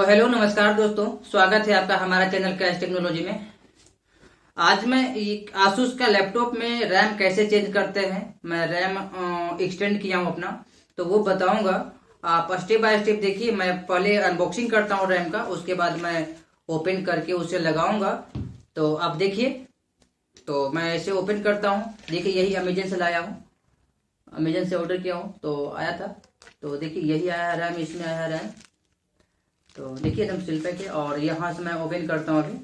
Hello नमस्कार दोस्तों, स्वागत है आपका हमारा चैनल कैश टेक्नोलॉजी में। आज मैं आसूस का लैपटॉप में रैम कैसे चेंज करते हैं, मैं रैम एक्सटेंड किया हूं अपना, तो वो बताऊंगा। आप स्टेप बाय स्टेप देखिए। मैं पहले अनबॉक्सिंग करता हूं रैम का, उसके बाद मैं ओपन करके उसे लगाऊंगा। तो आप देखिए। तो मैं ऐसे ओपन करता हूँ। देखिए यही अमेजन से लाया हूँ, अमेजन से ऑर्डर किया हूँ तो आया था। तो देखिए यही आया है रैम, इसमें आया है रैम। तो देखिए एकदम सिल पैक है। और यहाँ से मैं ओपन करता हूँ अभी।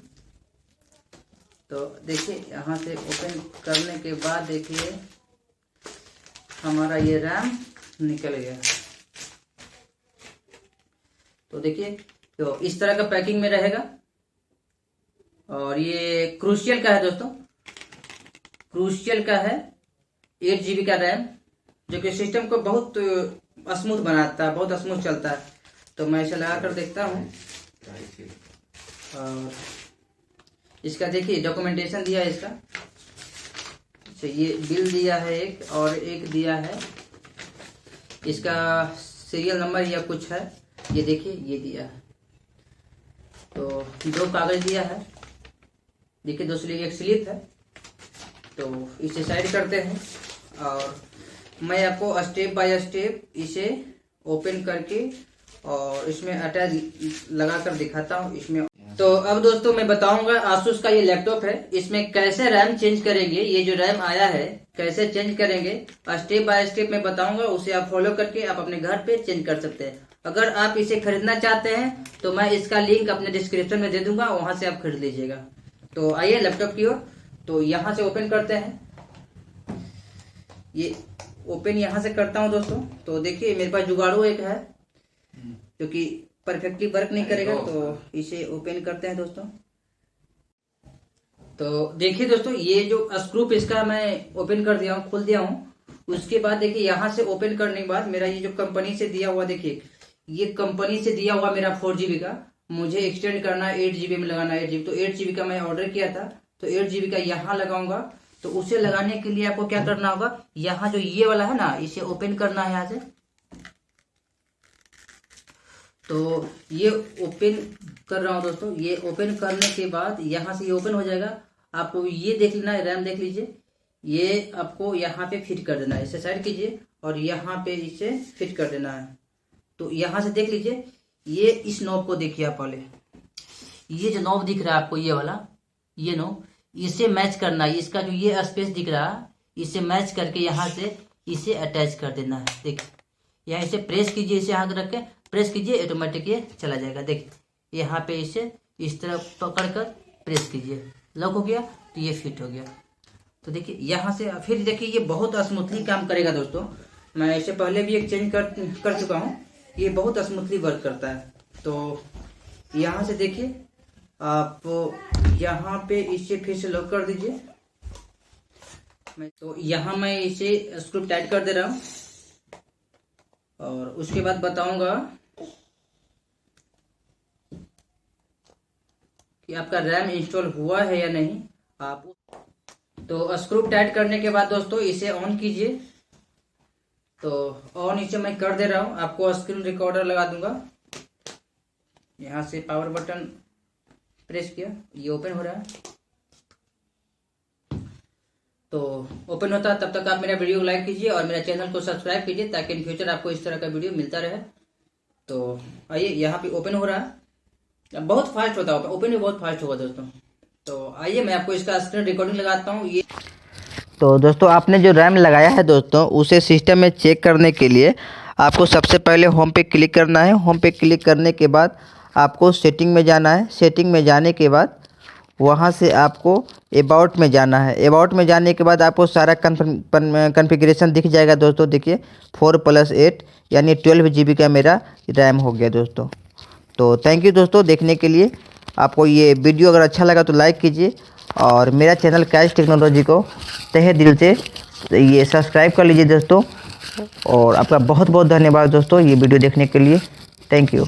तो देखिए यहाँ से ओपन करने के बाद देखिए हमारा ये रैम निकल गया। तो देखिए तो इस तरह का पैकिंग में रहेगा। और ये क्रूशियल का है दोस्तों, क्रूशियल का है। 8 GB का रैम, जो कि सिस्टम को बहुत स्मूथ बनाता है, बहुत स्मूथ चलता है। तो मैं इसे लगा कर देखता हूँ। और इसका देखिए डॉक्यूमेंटेशन दिया है इसका। अच्छा, ये बिल दिया है एक, और एक दिया है इसका सीरियल नंबर या कुछ है, ये देखिए ये दिया है। तो 2 कागज दिया है, देखिए 2 स्लिप, एक स्लिप है। तो इसे साइड करते हैं और मैं आपको स्टेप बाय स्टेप इसे ओपन करके और इसमें अटैच लगा कर दिखाता हूँ इसमें। तो अब दोस्तों मैं बताऊंगा आसूस का ये लैपटॉप है, इसमें कैसे रैम चेंज करेंगे। ये जो रैम आया है कैसे चेंज करेंगे, स्टेप बाय स्टेप मैं बताऊंगा। उसे आप फॉलो करके आप अपने घर पे चेंज कर सकते हैं। अगर आप इसे खरीदना चाहते हैं तो मैं इसका लिंक अपने डिस्क्रिप्शन में दे दूंगा, वहां से आप खरीद लीजिएगा। तो आइए लैपटॉप की ओर। तो यहाँ से ओपन करते हैं। ये ओपन यहाँ से करता हूँ दोस्तों। तो देखिए मेरे पास जुगाड़ू एक है जो कि परफेक्टली वर्क नहीं करेगा, तो इसे ओपन करते हैं दोस्तों। तो देखिए दोस्तों ये जो स्क्रू इसका मैं ओपन कर दिया हूँ, खोल दिया हूँ। उसके बाद देखिए यहाँ से ओपन करने के बाद मेरा ये जो कंपनी से दिया हुआ, देखिए ये कंपनी से दिया हुआ मेरा 4 GB का, मुझे एक्सटेंड करना है 8 GB में लगाना है 8 GB। तो 8 GB का मैं ऑर्डर किया था, तो 8 GB का यहाँ लगाऊंगा। तो उसे लगाने के लिए आपको क्या करना होगा, यहाँ जो ये वाला है ना, इसे ओपन करना है यहाँ से। तो ये ओपन कर रहा हूँ दोस्तों। ये ओपन करने के बाद यहाँ से ये ओपन हो जाएगा। आपको ये देख लेना है, रैम देख लीजिए। ये आपको यहाँ पे फिट कर देना है, इसे साइड कीजिए और यहाँ पे इसे फिट कर देना है। तो यहाँ से देख लीजिए, ये इस नॉब को देखिए आप पहले। ये जो नॉब दिख रहा है आपको, ये वाला, ये नॉब, इसे मैच करना है। इसका जो ये स्पेस दिख रहा है, इसे मैच करके यहाँ से इसे अटैच कर देना है। देखिए यहाँ इसे प्रेस कीजिए, इसे हाथ रख के प्रेस कीजिए, ऑटोमेटिक ये चला जाएगा। देखिए यहाँ पे इसे इस तरह पकड़ कर प्रेस कीजिए, लॉक हो गया। तो ये फिट हो गया। तो देखिए यहाँ से फिर देखिए ये बहुत स्मूथली काम करेगा दोस्तों। मैं इसे पहले भी एक चेंज कर चुका हूँ, ये बहुत स्मूथली वर्क करता है। तो यहाँ से देखिए आप यहाँ पे इसे फिर से लॉक कर दीजिए। तो यहाँ मैं इसे स्क्रू टाइट कर दे रहा हूँ और उसके बाद बताऊंगा कि आपका रैम इंस्टॉल हुआ है या नहीं। आप तो स्क्रू टाइट करने के बाद दोस्तों इसे ऑन कीजिए। तो ऑन इसे मैं कर दे रहा हूं, आपको स्क्रीन रिकॉर्डर लगा दूंगा। यहां से पावर बटन प्रेस किया, ये ओपन हो रहा है। तो ओपन होता है, तब तक आप मेरा वीडियो को लाइक कीजिए और मेरा चैनल को सब्सक्राइब कीजिए, ताकि इन फ्यूचर आपको इस तरह का वीडियो मिलता रहे। तो आइए यहाँ पे ओपन हो रहा है, बहुत फास्ट होता है, ओपन भी बहुत फास्ट होगा दोस्तों। तो आइए मैं आपको इसका स्क्रीन रिकॉर्डिंग लगाता हूँ। ये तो दोस्तों आपने जो रैम लगाया है दोस्तों, उसे सिस्टम में चेक करने के लिए आपको सबसे पहले होम पे क्लिक करना है। होम पे क्लिक करने के बाद आपको सेटिंग में जाना है। सेटिंग में जाने के बाद वहाँ से आपको अबाउट में जाना है। अबाउट में जाने के बाद आपको सारा कन्फिग्रेशन दिख जाएगा दोस्तों। देखिए 4+8 यानी 12 GB का मेरा रैम हो गया दोस्तों। तो थैंक यू दोस्तों देखने के लिए। आपको ये वीडियो अगर अच्छा लगा तो लाइक कीजिए और मेरा चैनल कैश टेक्नोलॉजी को तहे दिल से ये सब्सक्राइब कर लीजिए दोस्तों। और आपका बहुत बहुत धन्यवाद दोस्तों ये वीडियो देखने के लिए। Thank you.